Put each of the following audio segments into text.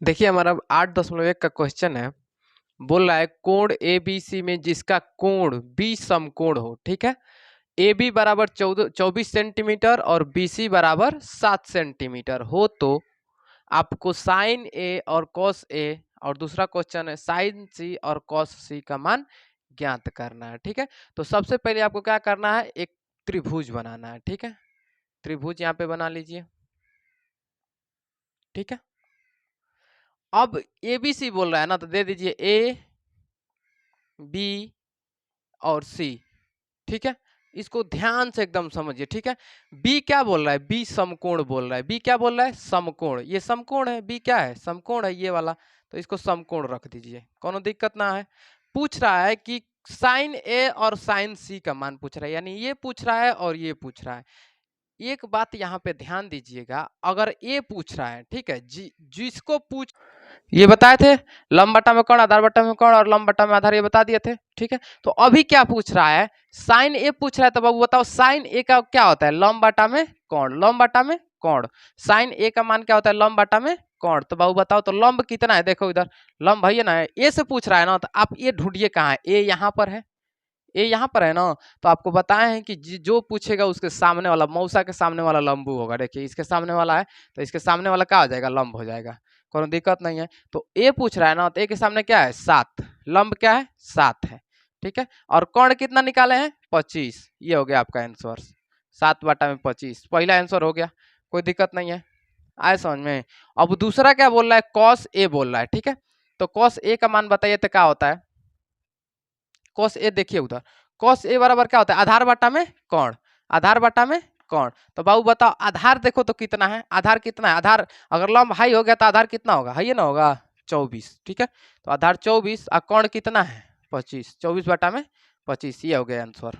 देखिए हमारा 8.1 का क्वेश्चन है। बोल रहा है कोण एबीसी में जिसका कोण बी समकोण हो, ठीक है। ए बी बराबर 24 सेंटीमीटर और बी सी बराबर 7 सेंटीमीटर हो तो आपको साइन ए और कॉस ए, और दूसरा क्वेश्चन है साइन सी और कॉस सी का मान ज्ञात करना है, ठीक है। तो सबसे पहले आपको क्या करना है, एक त्रिभुज बनाना है, ठीक है। त्रिभुज यहाँ पे बना लीजिए, ठीक है। अब ए बी सी बोल रहा है ना, तो दे दीजिए ए बी और सी, ठीक है। इसको ध्यान से एकदम समझिए, ठीक है। बी क्या बोल रहा है, बी समकोण बोल रहा है। बी क्या बोल रहा है, समकोण। ये समकोण है, बी क्या है, समकोण है ये वाला। तो इसको समकोण रख दीजिए, कोनो दिक्कत ना है। पूछ रहा है कि साइन ए और साइन सी का मान पूछ रहा है, यानी ये पूछ रहा है और ये पूछ रहा है। एक बात यहाँ पे ध्यान दीजिएगा, अगर ए पूछ रहा है, ठीक है, जिसको पूछ ये बताए थे लंब बटा में कोण, आधार बटा में कोण और लंब बटा में आधार, ये बता दिए थे, ठीक है। तो अभी क्या पूछ रहा है, साइन ए पूछ रहा है। तो बाबू बताओ साइन ए का क्या होता है, लंब बटा में कोण, लंब बटा में कोण। साइन ए का मान क्या होता है, लंब बटा में कोण। तो बाबू बताओ तो लंब कितना है, देखो इधर लंब है ना, ए से पूछ रहा है ना, तो आप ये ढूंढिए कहाँ है, ए यहाँ पर है, ए यहाँ पर है ना। तो आपको बताए हैं कि जो पूछेगा उसके सामने वाला, मौसा के सामने वाला लंबू होगा। देखिए इसके सामने वाला है, तो इसके सामने वाला क्या हो जाएगा, लंब हो जाएगा, कोई दिक्कत नहीं है। तो ए पूछ रहा है ना, तो ए के सामने क्या है, 7, लंब क्या है, 7 है, ठीक है। और कोण कितना निकाले हैं, 25। ये हो गया आपका आंसर, 7/25, पहला आंसर हो गया, कोई दिक्कत नहीं है, आए समझ में। अब दूसरा क्या बोल रहा है, कॉस ए बोल रहा है, ठीक है। तो कॉस ए का मान बताइए तो क्या होता है, कॉस ए देखिए उधर, कॉस ए बराबर क्या होता है, आधार बटा में कोण, आधार बटा में कोण। तो बाबू बताओ आधार देखो तो कितना है, आधार कितना है, आधार अगर लंब हाई हो गया तो आधार कितना होगा, हाई ना होगा, 24, ठीक है। तो आधार 24 और कोण कितना है, 25, 24/25, ये हो गया आंसर,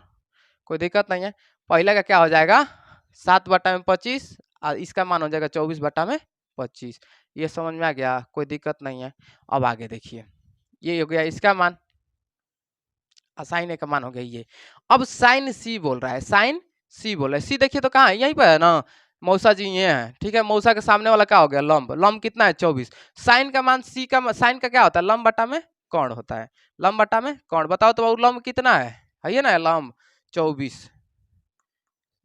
कोई दिक्कत नहीं है। पहले का क्या हो जाएगा, 7/25 और इसका मान हो जाएगा 24/25। ये समझ में आ गया, कोई दिक्कत नहीं है। अब आगे देखिए, ये हो गया इसका मान, साइन ए का मान हो गया ये। अब साइन सी बोल रहा है, साइन सी बोल रहा है, सी देखिए तो कहाँ है, यहीं पर है ना, मौसा जी ये है, ठीक है। मौसा के सामने वाला क्या हो गया, लंब, लंब कितना है, 24। साइन का मान, सी का साइन का क्या होता है, लंब बटा में कोण होता है, लंब बटा में कोण। बताओ तो बाबू लंब कितना है ये ना, लंब 24।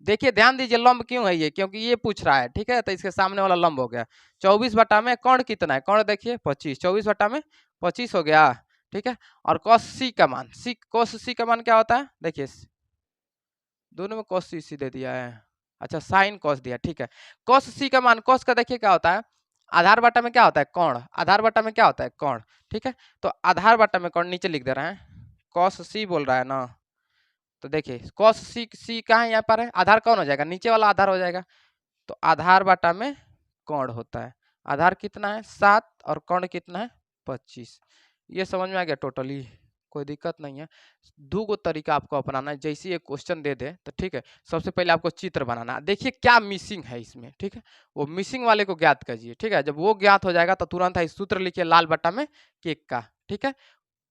देखिए ध्यान दीजिए, लंब क्यों है ये, क्योंकि ये पूछ रहा है, ठीक है। तो इसके सामने वाला लंब हो गया 24 बटा में कोण कितना है, कोण देखिए 25, 24 बटा में 25 हो गया, ठीक है। और कॉस सी का मान, कॉस सी का मान क्या होता है, देखिए दोनों में कॉस सी दे दिया है, अच्छा साइन कॉस दिया, ठीक है। कॉस सी का मान, कॉस का देखिए क्या होता है, आधार बटा में क्या होता है, कोण, आधार बटा में क्या होता है, कोण, ठीक है। तो आधार बटा में कोण नीचे लिख दे रहे हैं, कॉस सी बोल रहा है ना। तो देखिए कॉस सी कहाँ यहाँ पर है, आधार कौन हो जाएगा, नीचे वाला आधार हो जाएगा। तो आधार बटा में कोण होता है, आधार कितना है 7 और कोण कितना है 25। ये समझ में आ गया टोटली, कोई दिक्कत नहीं है। दो गो तरीका आपको अपनाना है, जैसे ये क्वेश्चन दे दे तो ठीक है, सबसे पहले आपको चित्र बनाना है, देखिए क्या मिसिंग है इसमें, ठीक है। वो मिसिंग वाले को ज्ञात कीजिए, ठीक है। जब वो ज्ञात हो जाएगा तो तुरंत है सूत्र लिखिए लाल बटा में केक का, ठीक है।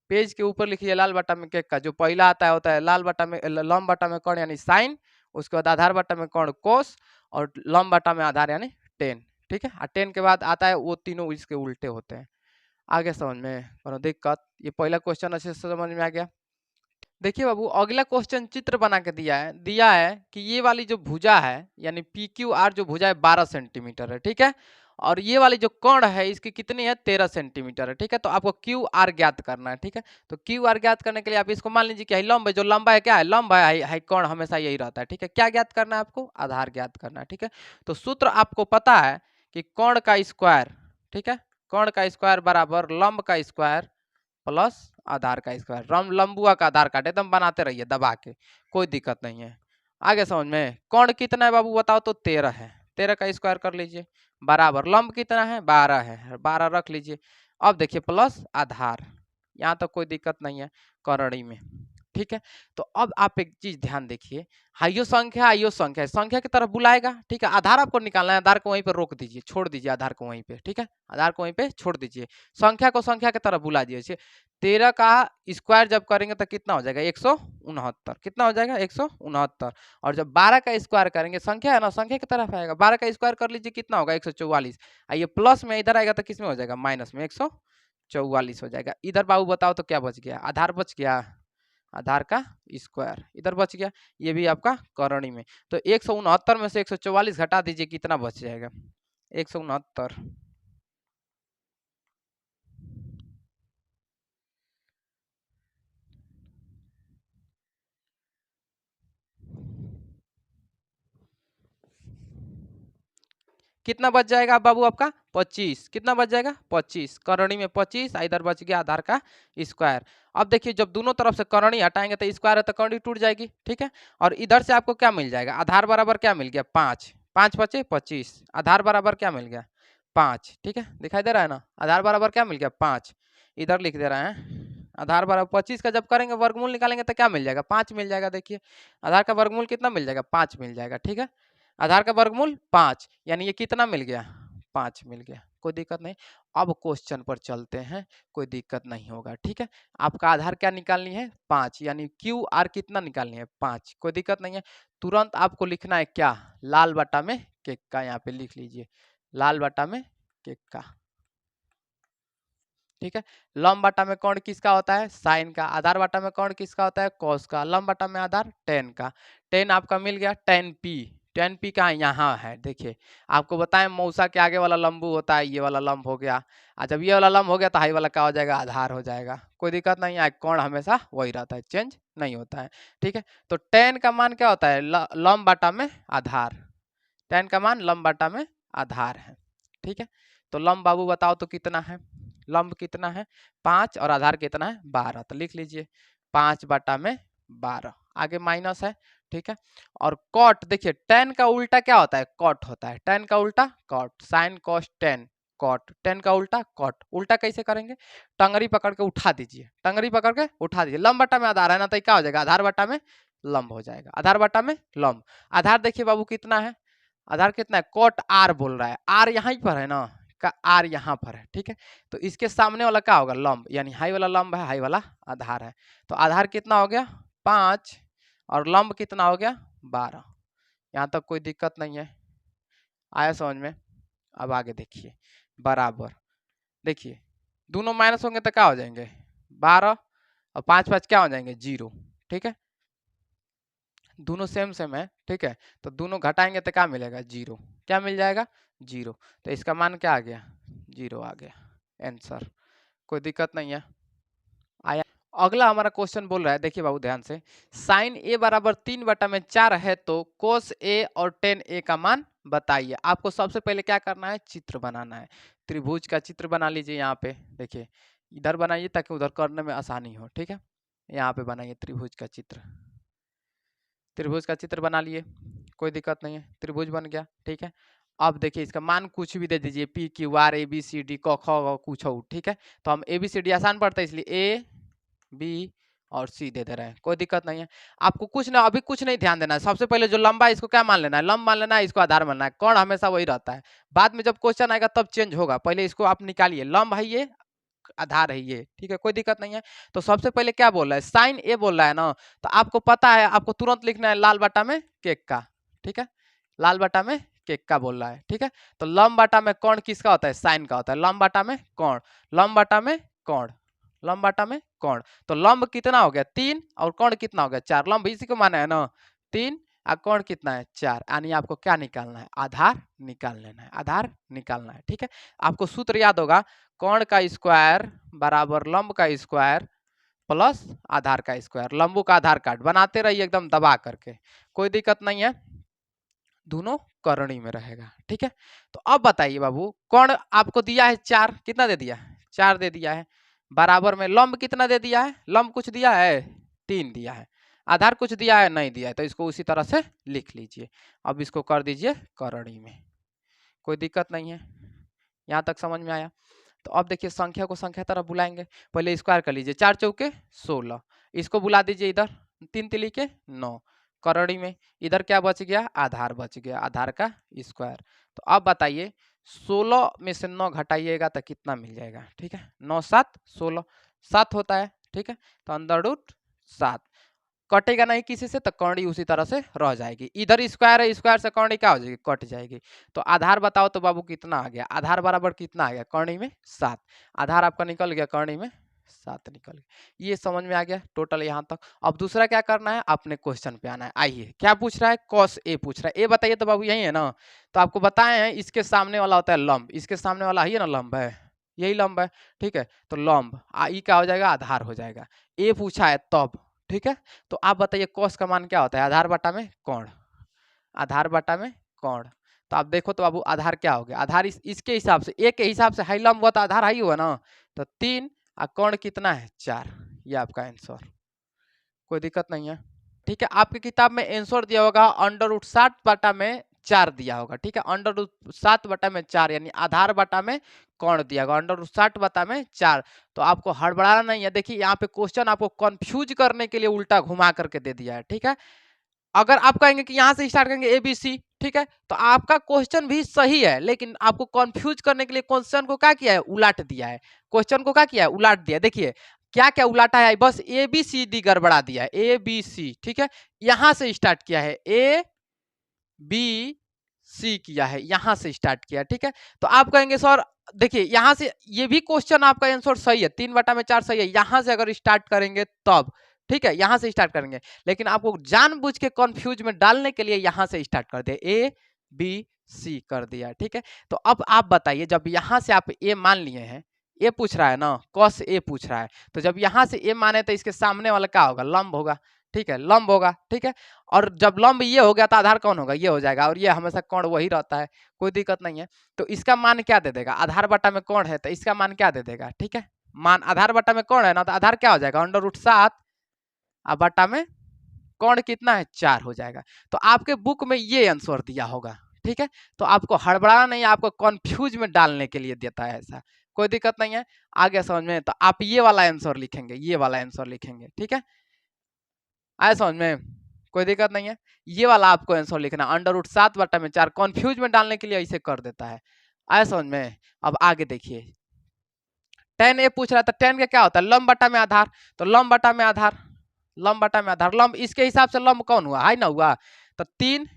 पेज के ऊपर लिखिए लाल बटा में केक का, जो पहला आता है होता है लाल बटा में लंब बटा में कोण यानी साइन, उसके बाद आधार बटा में कोण कोस, और लंब बटा में आधार यानी टेन, ठीक है। और टेन के बाद आता है वो तीनों इसके उल्टे होते हैं। आगे समझ में कोनो दिक्कत, ये पहला क्वेश्चन अच्छे से समझ में आ गया। देखिए बाबू अगला क्वेश्चन चित्र बना के दिया है कि ये वाली जो भुजा है यानी पी क्यू आर, जो भुजा है 12 सेंटीमीटर है, ठीक है। और ये वाली जो कोण है इसकी कितनी है, 13 सेंटीमीटर है, ठीक है। तो आपको क्यू आर ज्ञात करना है, ठीक है। तो क्यू आर ज्ञात करने के लिए आप इसको मान लीजिए कि लंब है, जो लंबा है क्या है, लंब है, कोण हमेशा यही रहता है, ठीक है। क्या ज्ञात करना है आपको, आधार ज्ञात करना है, ठीक है। तो सूत्र आपको पता है कि कोण का स्क्वायर, ठीक है, कोण का स्क्वायर बराबर लंब का स्क्वायर प्लस आधार का स्क्वायर। लंबुआ का आधार काटे एकदम बनाते रहिए दबा के, कोई दिक्कत नहीं है। आगे समझ में, कोण कितना है बाबू बताओ तो 13 है, 13 का स्क्वायर कर लीजिए बराबर लंब कितना है 12 है, 12 रख लीजिए। अब देखिए प्लस आधार, यहाँ तो कोई दिक्कत नहीं है करड़ी में, ठीक है। तो अब आप एक चीज ध्यान देखिए, हाइयो संख्या आइयो संख्या, संख्या की तरफ बुलाएगा, ठीक है। आधार आपको निकालना है, आधार को वहीं पर रोक दीजिए, छोड़ दीजिए आधार को वहीं पे, ठीक है। आधार को वहीं पे छोड़ दीजिए, संख्या को संख्या की तरफ बुला दीजिए। 13 का स्क्वायर जब करेंगे तो कितना हो जाएगा 169, कितना हो जाएगा 169। और जब 12 का स्क्वायर करेंगे, संख्या है ना, संख्या की तरफ आएगा, 12 का स्क्वायर कर लीजिए, कितना होगा 144। आइए प्लस में इधर आएगा तो किस में हो जाएगा, माइनस में 144 हो जाएगा। इधर बाबू बताओ तो क्या बच गया, आधार बच गया, आधार का स्क्वायर इधर बच गया, ये भी आपका करणी में। तो 169 में से 144 घटा दीजिए, कितना बच जाएगा 169। कितना बच जाएगा बाबू आपका 25, कितना बच जाएगा 25, करणी में 25, इधर बच गया आधार का स्क्वायर। अब देखिए जब दोनों तरफ से करणी हटाएंगे तो स्क्वायर है तो करणी टूट जाएगी, ठीक है। और इधर से आपको क्या मिल जाएगा, आधार बराबर क्या मिल गया 5, 5 बचे 25, आधार बराबर क्या मिल गया 5, ठीक है। दिखाई दे रहा है ना, आधार बराबर क्या मिल गया 5, इधर लिख दे रहे हैं आधार बराबर 25 का जब करेंगे वर्गमूल निकालेंगे तो क्या मिल जाएगा 5 मिल जाएगा। देखिए आधार का वर्गमूल कितना मिल जाएगा 5 मिल जाएगा, ठीक है। आधार का वर्गमूल 5, यानी ये कितना मिल गया 5 मिल गया, कोई दिक्कत नहीं। अब क्वेश्चन पर चलते हैं, कोई दिक्कत नहीं होगा, ठीक है। आपका आधार क्या निकालनी है 5, यानी क्यू आर कितना निकालनी है 5, कोई दिक्कत नहीं है। तुरंत आपको लिखना है क्या, लाल बटा में केक का, यहाँ पे लिख लीजिए लाल बटा में केक का, ठीक है। लंब बटा में कौन किसका होता है साइन का, आधार बटा में कौन किसका होता है कॉस का, लंब बटा में आधार टेन का, टेन आपका मिल गया, टेन पी, टेन पी का यहाँ है। देखिए आपको बताएं मौसा के आगे वाला लंबू होता है, ये वाला लंब हो गया, और जब ये वाला लंब हो गया तो हाई वाला क्या हो जाएगा आधार हो जाएगा, कोई दिक्कत नहीं है, कौन हमेशा वही रहता है, चेंज नहीं होता है, ठीक है। तो टेन का मान क्या होता है लंब बटा में आधार, टेन का मान लंब बटा में आधार है, ठीक है। तो लंब बाबू बताओ तो कितना है, लंब कितना है 5 और आधार कितना है 12, तो लिख लीजिए 5 बटा में 12, आगे माइनस है, ठीक है। और कॉट देखिए टेन का उल्टा क्या होता है कॉट होता है, टेन का उल्टा cot, sine cos tan cot, tan का उल्टा कॉट, उल्टा कैसे करेंगे, टंगरी पकड़ के उठा दीजिए, टंगरी पकड़ के उठा दीजिए, लंब बटा में आधार है ना, तो क्या हो जाएगा आधार बटा में लंब हो जाएगा, आधार बटा में लंब। आधार देखिए बाबू कितना है, आधार कितना है कॉट आर बोल रहा है, आर यहाँ पर है ना, का आर यहाँ पर है, ठीक है। तो इसके सामने वाला क्या होगा लंब, यानी हाई वाला लंब है, हाई वाला आधार है। तो आधार कितना हो गया 5 और लंब कितना हो गया 12, यहाँ तक कोई दिक्कत नहीं है, आया समझ में। अब आगे देखिए बराबर, देखिए दोनों माइनस होंगे तो क्या हो जाएंगे 12 और 5 5 क्या हो जाएंगे 0, ठीक है। दोनों सेम सेम है, ठीक है। तो दोनों घटाएंगे तो क्या मिलेगा 0, क्या मिल जाएगा 0, तो इसका मान क्या आ गया 0 आ गया आंसर, कोई दिक्कत नहीं है, आया। अगला हमारा क्वेश्चन बोल रहा है, देखिए बाबू ध्यान से, साइन ए बराबर 3 बटा में 4 है तो कोस ए और टेन ए का मान बताइए। आपको सबसे पहले क्या करना है चित्र बनाना है, त्रिभुज का चित्र बना लीजिए, यहाँ पे देखिए इधर बनाइए ताकि उधर करने में आसानी हो, ठीक है। यहाँ पे बनाइए त्रिभुज का चित्र, त्रिभुज का चित्र बना लिए, कोई दिक्कत नहीं है, त्रिभुज बन गया, ठीक है। अब देखिए इसका मान कुछ भी दे दीजिए, P Q R A B C D क ख कुछ हो, ठीक है। तो हम ए बी सी डी आसान पड़ता है इसलिए ए बी और सी दे दे रहे हैं, कोई दिक्कत नहीं है। आपको कुछ ना अभी कुछ नहीं ध्यान देना है, सबसे पहले जो लंबा है इसको क्या मान लेना है लंब मान लेना है, इसको आधार मानना है, कौन हमेशा वही रहता है, बाद में जब क्वेश्चन आएगा तब चेंज होगा, पहले इसको आप निकालिए, लंब है ये आधार है ये, ठीक है, कोई दिक्कत नहीं है। तो सबसे पहले क्या बोल रहा है साइन ए बोल रहा है ना, तो आपको पता है आपको तुरंत लिखना है लाल बटा में केक का, ठीक है, लाल बटा में केक का बोल रहा है, ठीक है। तो लंब बटा में कौन किसका होता है साइन का होता है, लंब बटा में कौन, लंब बटा में कौन, लंब बटा में कौन, तो लंब कितना हो गया 3 और कौन कितना हो गया 4, लंब इसी को माना है ना 3 और कौन कितना है 4, यानी आपको क्या निकालना है आधार निकाल लेना है, आधार निकालना है, ठीक है। आपको सूत्र याद होगा कौन का स्क्वायर बराबर लंब का स्क्वायर प्लस आधार का स्क्वायर, लंबू का आधार कार्ड बनाते रहिए एकदम दबा करके, कोई दिक्कत नहीं है, दोनों करणी में रहेगा, ठीक है। तो अब बताइए बाबू कौन आपको दिया है 4, कितना दे दिया है 4 दे दिया है, बराबर में लंब कितना दे दिया है, लंब कुछ दिया है 3 दिया है, आधार कुछ दिया है नहीं दिया है, तो इसको उसी तरह से लिख लीजिए। अब इसको कर दीजिए करणी में, कोई दिक्कत नहीं है, यहाँ तक समझ में आया। तो अब देखिए संख्या को संख्या तरफ बुलाएंगे, पहले स्क्वायर कर लीजिए, 4 चौके 16, इसको बुला दीजिए इधर, 3 तिली के 9, करड़ी में इधर क्या बच गया, आधार बच गया, आधार का स्क्वायर। तो अब बताइए 16 में से 9 घटाइएगा तो कितना मिल जाएगा, ठीक है, 9 7 16, 7 होता है, ठीक है, तो अंडर रूट 7, कटेगा नहीं किसी से तो कौड़ी उसी तरह से रह जाएगी, इधर स्क्वायर है, स्क्वायर से कौड़ी क्या हो जाएगी, कट जाएगी। तो आधार बताओ तो बाबू कितना आ गया, आधार बराबर कितना आ गया, कौड़ी में 7, आधार आपका निकल गया, कौड़ी में 7 निकल गया। ये समझ में आ गया टोटल यहाँ तक। अब दूसरा क्या करना है, अपने क्वेश्चन पे आना है। आइए क्या पूछ रहा है, कॉस ए पूछ रहा है, ए बताइए तो बाबू यही है ना, तो आपको बताए हैं इसके सामने वाला होता है लंब, इसके सामने वाला है ना लंब है, यही लंब है, ठीक है, तो लंब ई क्या हो जाएगा, आधार हो जाएगा। ए पूछा है तब, ठीक है, तो आप बताइए कॉस का मान क्या होता है, आधार बटा में कोण, आधार बटा में कोण। तो आप देखो तो बाबू आधार क्या हो गया, आधार इसके हिसाब से, ए के हिसाब से हाई लंब हुआ तो आधार हाई हुआ ना, तो 3 और कोण कितना है 4, ये आपका आंसर, कोई दिक्कत नहीं है, ठीक है। आपकी किताब में आंसर दिया होगा अंडर रूट 60 बटा में 4 दिया होगा, ठीक है, अंडर रूट 7 बटा में 4 यानी आधार बटा में कोण दिया होगा, अंडर रूट 60 बटा में 4। तो आपको हड़बड़ाना नहीं है, देखिए यहाँ पे क्वेश्चन आपको कंफ्यूज करने के लिए उल्टा घुमा करके दे दिया है, ठीक है। अगर आप कहेंगे कि यहाँ से स्टार्ट करेंगे ए बी सी, ठीक है, तो आपका क्वेश्चन भी सही है, लेकिन आपको कंफ्यूज करने के लिए क्वेश्चन को क्या किया है, उलट दिया है, क्वेश्चन को क्या किया है, उलट दिया। देखिए क्या क्या उलाटा है, बस ए बी सी डी गड़बड़ा दिया है, ए बी सी, ठीक है, यहां से स्टार्ट किया है, ए बी सी किया है, यहां से स्टार्ट किया है, ठीक है। तो आप कहेंगे सर देखिए यहां से ये भी क्वेश्चन आपका आंसर सही है, 3 बटा में 4 सही है, यहां से अगर स्टार्ट करेंगे तब, ठीक है, यहां से स्टार्ट करेंगे, लेकिन आपको जानबूझ के कंफ्यूज में डालने के लिए यहां से स्टार्ट कर दिया, ए बी सी कर दिया, ठीक है। तो अब आप बताइए जब यहां से आप ए मान लिए हैं, ए पूछ रहा है ना, कॉस ए पूछ रहा है, तो जब यहां से ए माने तो इसके सामने वाला क्या होगा, लंब होगा, ठीक है, लंब होगा, ठीक है, और जब लंब ये हो गया तो आधार कौन होगा, ये हो जाएगा, और ये हमेशा कोण वही रहता है, कोई दिक्कत नहीं है। तो इसका मान क्या दे देगा, आधार बटा में कोण है तो इसका मान क्या दे देगा, ठीक है, मान आधार बटा में कोण है ना, तो आधार क्या हो जाएगा, अंडर रूट 7 और बटा में कोण कितना है 4 हो जाएगा। तो आपके बुक में ये आंसर दिया होगा, ठीक है, तो आपको हड़बड़ाना नहीं है, आपको कंफ्यूज में डालने के लिए देता है ऐसा, कोई दिक्कत नहीं है, आगे समझ में। तो आप ये वाला आंसर लिखेंगे, ये वाला आंसर लिखेंगे, ठीक है, आए समझ में, कोई दिक्कत नहीं है, ये वाला आपको आंसर लिखना, अंडर रूट 7 बटा में 4, कंफ्यूज में डालने के लिए ऐसे कर देता है, आए समझ में। अब आगे देखिए tan ए पूछ रहा था, tan का क्या होता है, लंब बटा में आधार, तो लंब बटा में आधार, लंब बटा में आधार, लंब इसके हिसाब से लंब कौन हुआ, हाई ना हुआ, तो 3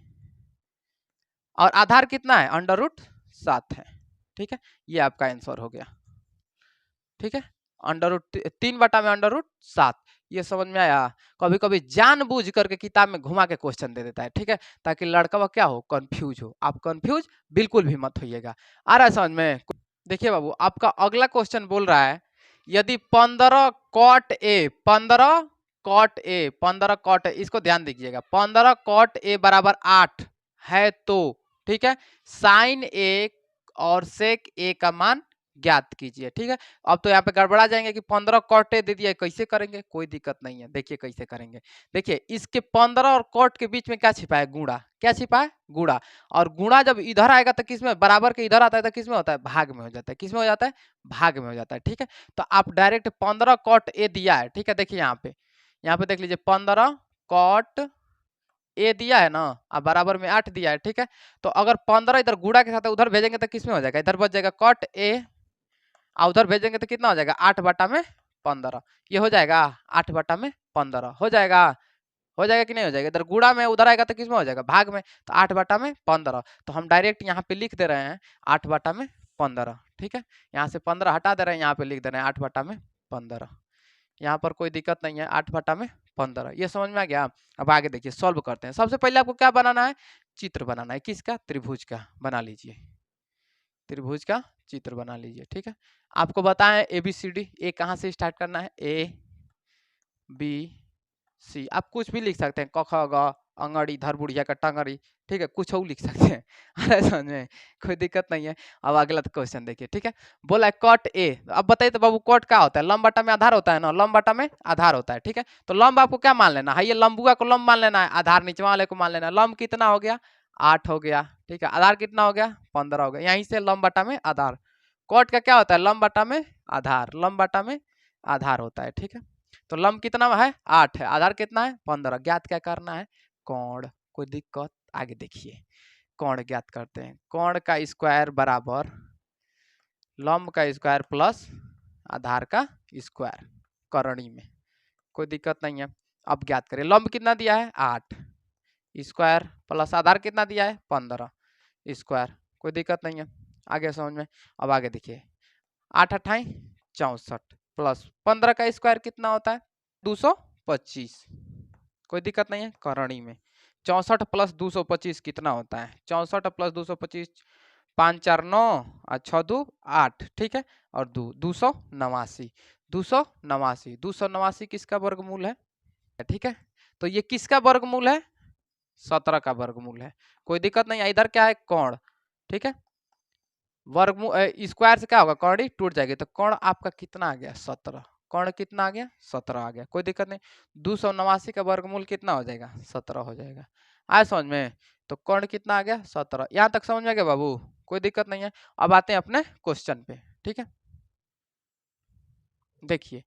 और आधार कितना है, अंडर रूट 7 है, ठीक है, ये आपका आंसर हो गया, ठीक है, अंडर रूट 3 बटा में अंडर रूट 7, ये समझ में आया। कभी कभी जानबूझ करके किताब में घुमा के क्वेश्चन दे देता है, ठीक है, ताकि लड़का क्या हो, कंफ्यूज हो, आप कंफ्यूज बिल्कुल भी मत होइएगा। आ रहा है समझ में। देखिए बाबू आपका अगला क्वेश्चन बोल रहा है, यदि 15 cot A, 15 cot A, 15 cot A, इसको ध्यान दीजिएगा, 15 कॉट ए बराबर 8 है तो, ठीक है, साइन ए और सेक ए का मान ज्ञात कीजिए, ठीक है। अब तो यहाँ पे गड़बड़ा जाएंगे कि 15 कॉट ए दे दिया, कैसे करेंगे, कोई दिक्कत नहीं है, देखिए कैसे करेंगे। देखिए इसके 15 और कॉट के बीच में क्या छिपा है, गुणा, क्या छिपा है, गुणा, और गुणा जब इधर आएगा तो किसमें, बराबर के इधर आता है तो किसमें होता है, भाग में हो जाता है, किसमें हो जाता है, भाग में हो जाता है, ठीक है। तो आप डायरेक्ट 15 कॉट ए दिया है, ठीक है, देखिए यहाँ पे देख लीजिए 15 कॉट ए दिया है ना, अब बराबर में 8 दिया है, ठीक है। तो अगर 15 इधर गुणा के साथ उधर भेजेंगे तो किसमें हो जाएगा, इधर बच जाएगा कॉट ए, और उधर भेजेंगे तो कितना हो जाएगा, 8 बटा में 15, ये हो जाएगा 8 बटा में 15 हो जाएगा, हो जाएगा कि नहीं हो जाएगा, इधर गुणा में उधर आएगा तो किसमें हो जाएगा, भाग में, तो 8 बटा में 15, तो हम डायरेक्ट यहाँ पे लिख दे रहे हैं 8 बटा में 15, ठीक है, यहाँ से 15 हटा दे रहे हैं, यहाँ पे लिख दे रहे हैं 8 बटा में 15, यहाँ पर कोई दिक्कत नहीं है, 8 बटा में 15, ये समझ में आ गया। अब आगे देखिए सॉल्व करते हैं। सबसे पहले आपको क्या बनाना है, चित्र बनाना है, किसका, त्रिभुज का, बना लीजिए, त्रिभुज का चित्र बना लीजिए, ठीक है। आपको बताएं ABCD, ए कहाँ से स्टार्ट करना है, ABC, आप कुछ भी लिख सकते हैं, क ख ग अंगड़ी धर बुढ़िया का टंगड़ी, ठीक है, कुछ और लिख सकते हैं, अरे समझ में, कोई दिक्कत नहीं है। अब अगला क्वेश्चन देखिए, ठीक है, बोला है कॉट ए, अब बताइए तो बाबू कॉट क्या होता है, लंब बटा में आधार होता है ना, लंब बटा में आधार होता है, ठीक है। तो लंब आपको क्या मान लेना है, ये लंबुआ को लंब मान लेना है, आधार नीचे वाले को मान लेना है, लंब कितना हो गया 8 हो गया, ठीक है, आधार कितना हो गया 15 हो गया, यहीं से लंब बटा में आधार, कॉट का क्या होता है, लंब बटा में आधार, लंब बटा में आधार होता है, ठीक है। तो लंब कितना है 8 है, आधार कितना है 15। ज्ञात क्या करना है, कोण। कोई दिक्कत, आगे देखिए कोण ज्ञात करते हैं। कोण का स्क्वायर बराबर लंब का स्क्वायर प्लस आधार का स्क्वायर करणी में, कोई दिक्कत नहीं है। अब ज्ञात करें, लंब कितना दिया है 8 स्क्वायर प्लस आधार कितना दिया है 15 स्क्वायर, कोई दिक्कत नहीं है, आगे समझ में। अब आगे देखिए 8 अठाई 64 प्लस 15 का स्क्वायर कितना होता है 225, कोई दिक्कत नहीं है करणी में। 64 प्लस 225 कितना होता है, 64 प्लस 225 5 4 9 और 6 2 8, ठीक है। और 289, 289 किसका वर्गमूल है, ठीक है। तो ये किसका वर्गमूल है, 17 का वर्गमूल है, कोई दिक्कत नहीं है। इधर क्या है कोण, ठीक है, वर्गमूल स्क्वायर से क्या होगा कौड़ी टूट जाएगी, तो कोण आपका कितना आ गया 17, कोण कितना आ गया 17 आ गया, कोई दिक्कत नहीं। 289 का वर्गमूल कितना हो जाएगा 17 हो जाएगा, आए समझ में। तो कोण कितना आ गया 17, यहाँ तक समझ में आ गया बाबू, कोई दिक्कत नहीं है। अब आते हैं अपने क्वेश्चन पे, ठीक है। देखिए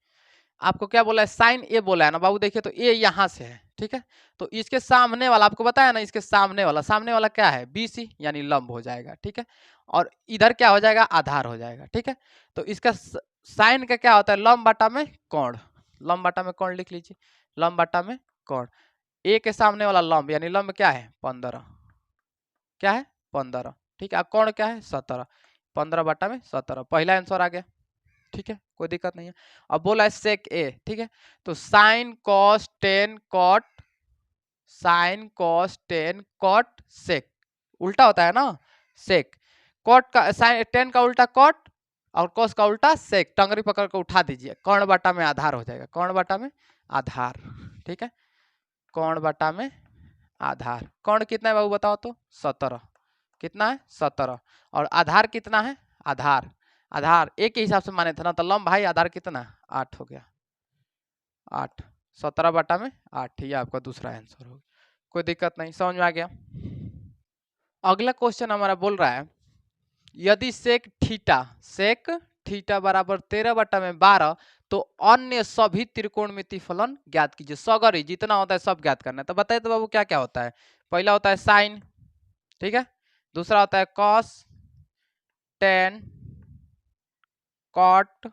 आपको क्या बोला है, साइन ए बोला है ना बाबू, देखिए तो ए यहाँ से है, ठीक है। तो इसके सामने वाला आपको बताया ना, इसके सामने वाला क्या है बीसी, यानी लंब हो जाएगा, ठीक है। और इधर क्या हो जाएगा आधार हो जाएगा, ठीक है। तो इसका साइन का क्या होता है लंब बटा में कोण, लंब बटा में कोण लिख लीजिए, लंब बटा में कोण। ए के सामने वाला लंब यानी लंब क्या है 15, क्या है 15, ठीक है। कोण क्या है 17, 15 बटा में 17, पहला आंसर आ गया, ठीक है, कोई दिक्कत नहीं है। अब बोला है सेक ए, ठीक है। तो sine cos tan cot, sine cos tan cot sec, उल्टा होता है ना सेक, कॉट का साइन टेन का उल्टा कॉट और कॉस का उल्टा सेक, टंगरी पकड़ के उठा दीजिए, कौन बटा में आधार हो जाएगा, कौन बटा में आधार, ठीक है। कौन बटा में आधार, कौन कितना है बाबू बताओ तो 17, कितना है 17, और आधार कितना है, आधार आधार एक के हिसाब से माने थे ना, तो लंब भाई आधार कितना 8 हो गया, 8, 17 बटा में 8, ये आपका दूसरा आंसर होगा, कोई दिक्कत नहीं, समझ में आ गया। अगला क्वेश्चन हमारा बोल रहा है, यदि सेक थीटा बराबर 13 बटा में 12, तो अन्य सभी त्रिकोणमिति फलन ज्ञात कीजिए। सगरी जितना होता है सब ज्ञात करना है। तो बताइए तो बाबू क्या क्या होता है, पहला होता है साइन, ठीक है, दूसरा होता है cos, tan, cot,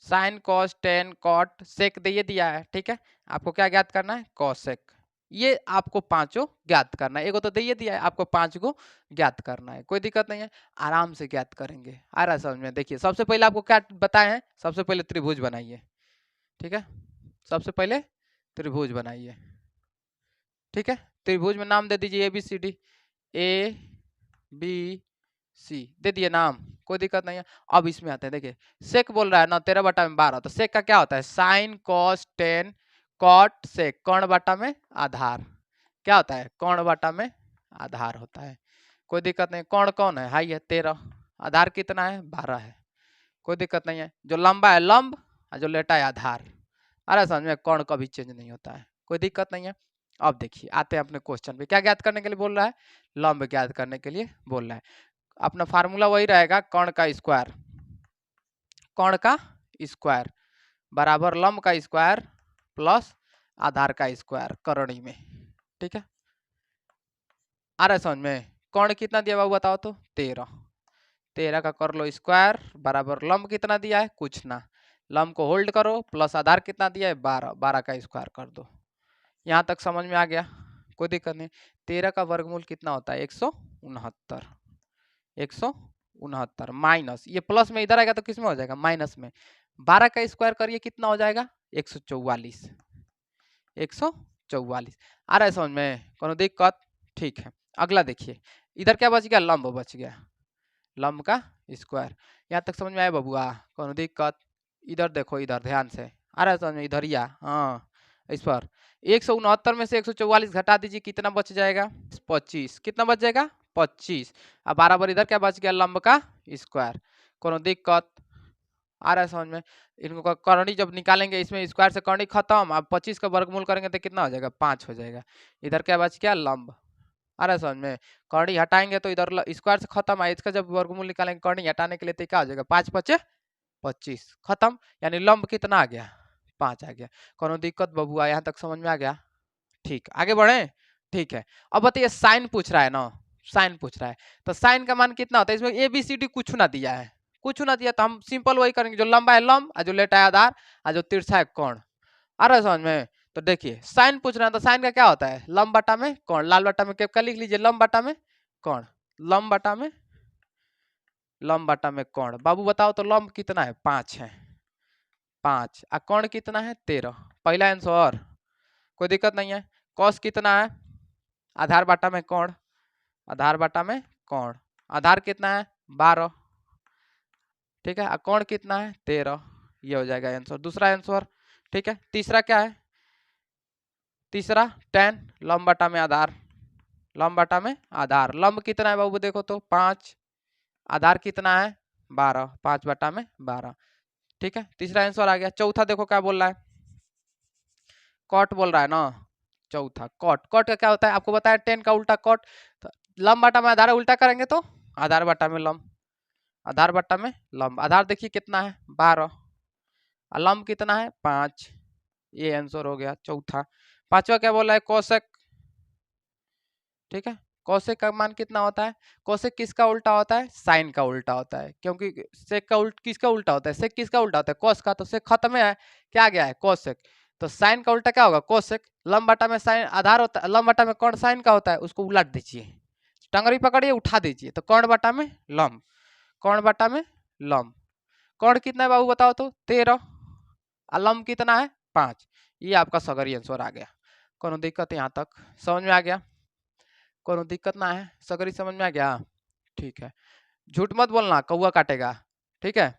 sine cos tan cot, sec दे दिया है, ठीक है। आपको क्या ज्ञात करना है कॉसेक, ये आपको पांचों ज्ञात करना है, एगो तो दे दिया है, आपको 5 को ज्ञात करना है, कोई दिक्कत नहीं है, आराम से ज्ञात करेंगे, आ रहा है समझ में। देखिए सबसे पहले आपको क्या बताए हैं, सबसे पहले त्रिभुज बनाइए, ठीक है, सबसे पहले त्रिभुज बनाइए, ठीक है। त्रिभुज में नाम दे दीजिए ABCD, ABC दे दिए नाम, कोई दिक्कत नहीं है। अब इसमें आते हैं, देखिए सेक बोल रहा है ना 13 बटा में 12, तो सेक का क्या होता है sine cos tan cot sec, कौन बटा में आधार, क्या होता है कौन बटा में आधार होता है, कोई दिक्कत नहीं। कौन कौन है हाई है 13, आधार कितना है 12 है, कोई दिक्कत नहीं है। जो लंबा है लंब और जो लेटा है आधार, अरे समझ में, कौन कभी चेंज नहीं होता है, कोई दिक्कत नहीं है। अब देखिए आते हैं अपने क्वेश्चन पे, क्या ज्ञात करने के लिए बोल रहा है, लंब ज्ञात करने के लिए बोल रहा है। अपना फार्मूला वही रहेगा, कर्ण का स्क्वायर, कर्ण का स्क्वायर बराबर लंब का स्क्वायर प्लस आधार का स्क्वायर करणी में, ठीक है। आ रहा है समझ में, कर्ण कितना दिया बाबू बताओ तो 13, 13 का कर लो स्क्वायर बराबर लंब कितना दिया है कुछ ना, लंब को होल्ड करो प्लस आधार कितना दिया है 12, 12 का स्क्वायर कर दो, यहाँ तक समझ में आ गया, कोई दिक्कत नहीं। 13 का वर्गमूल कितना होता है 169, 169 माइनस, ये प्लस में इधर आएगा तो किस में हो जाएगा माइनस में, 12 का स्क्वायर करिए कितना हो जाएगा 144, 144 आ रहा है समझ में, कोनो दिक्कत, ठीक है। अगला देखिए इधर क्या बच गया लंब बच गया, लंब का स्क्वायर, यहाँ तक समझ में आया बबुआ, कोनो दिक्कत। इधर देखो इधर ध्यान से, आ रहा है समझ में, इधर ही हाँ इस पर 169 में से 144 घटा दीजिए कितना बच जाएगा 25, कितना बच जाएगा 25, अब बराबर इधर क्या बच गया लंब का स्क्वायर, कोनो दिक्कत, आ रहा है समझ में। इनको करनी जब निकालेंगे इसमें स्क्वायर से करनी खत्म, अब 25 का वर्गमूल करेंगे तो कितना हो जाएगा 5 हो जाएगा, इधर क्या बच गया लंब, आ रहा है समझ में? कर्णी हटाएंगे तो इधर स्क्वायर से खत्म है, इसका जब वर्गमूल निकालेंगे कर्णी हटाने के लिए तो क्या हो जाएगा, 5 पचे 25 खत्म। यानी लंब कितना आ गया, 5 आ गया। कोनो दिक्कत बबुआ, यहाँ तक समझ में आ गया? ठीक, आगे बढ़े। ठीक है, अब बताइए साइन पूछ रहा है ना, साइन पूछ रहा है, तो साइन का मान कितना होता है, इसमें ए बी सी डी कुछ ना दिया है, कुछ ना दिया तो हम सिंपल वही करेंगे, जो लंबा है लंब, और जो लेटा है आधार, और जो तिरछा है कोण। आ रहा है समझ में? तो देखिए साइन पूछ रहे हैं, तो साइन का क्या होता है, लंब बटा में कोण, लाल बटा में क्या लिख लीजिए, लंब बटा में कोण, लंब बटा में, लंब बटा में कोण। बाबू बताओ तो लंब कितना है, 5 है, 5, और कोण कितना है, 13। पहला आंसर, कोई दिक्कत नहीं है। कॉस कितना है, आधार बटा में कोण, आधार बटा में कोण, आधार कितना है, 12, ठीक है, और कोण कितना है, 13। ये हो जाएगा आंसर, दूसरा आंसर। ठीक है, तीसरा क्या है, तीसरा tan लंब बटा में आधार, लंब बटा में आधार, लंब कितना है बाबू देखो तो 5, आधार कितना है 12, 5 बटा में 12। ठीक है, तीसरा आंसर आ गया। चौथा देखो क्या बोल रहा है, कॉट बोल रहा है ना, चौथा कॉट, कॉट का क्या होता है आपको बताया, टेन का उल्टा कॉट। तो लंब बटा में आधार उल्टा करेंगे तो आधार बटा में लंब, आधार बटा में लंब, आधार देखिए कितना है 12, लंब कितना है 5। ये आंसर हो गया चौथा। पांचवा क्या बोला है, कोसेक। ठीक है, कोसेक का मान कितना होता है, कोसेक किसका उल्टा होता है, साइन का उल्टा होता है, क्योंकि सेक का किसका उल्टा होता है, सेक किसका उल्टा होता है, कोस का, तो सेक खत्म है, क्या गया है कोसेक। तो साइन का उल्टा क्या होगा, कोसेक। लंब बटा में साइन आधार होता है, लंब बटा में कौन साइन का होता है, उसको उलट दीजिए, टंगरी पकड़िए उठा दीजिए, तो कौन बटा में लंब, कौन बटा में लंब। कौन कितना है बाबू बताओ तो 13, लंब कितना है 5। ये आपका सगरी आंसर आ गया। कोनो दिक्कत यहाँ तक समझ में आ गया, कोनो दिक्कत ना है, सगरी समझ में आ गया। ठीक है, झूठ मत बोलना, कौआ काटेगा। ठीक है।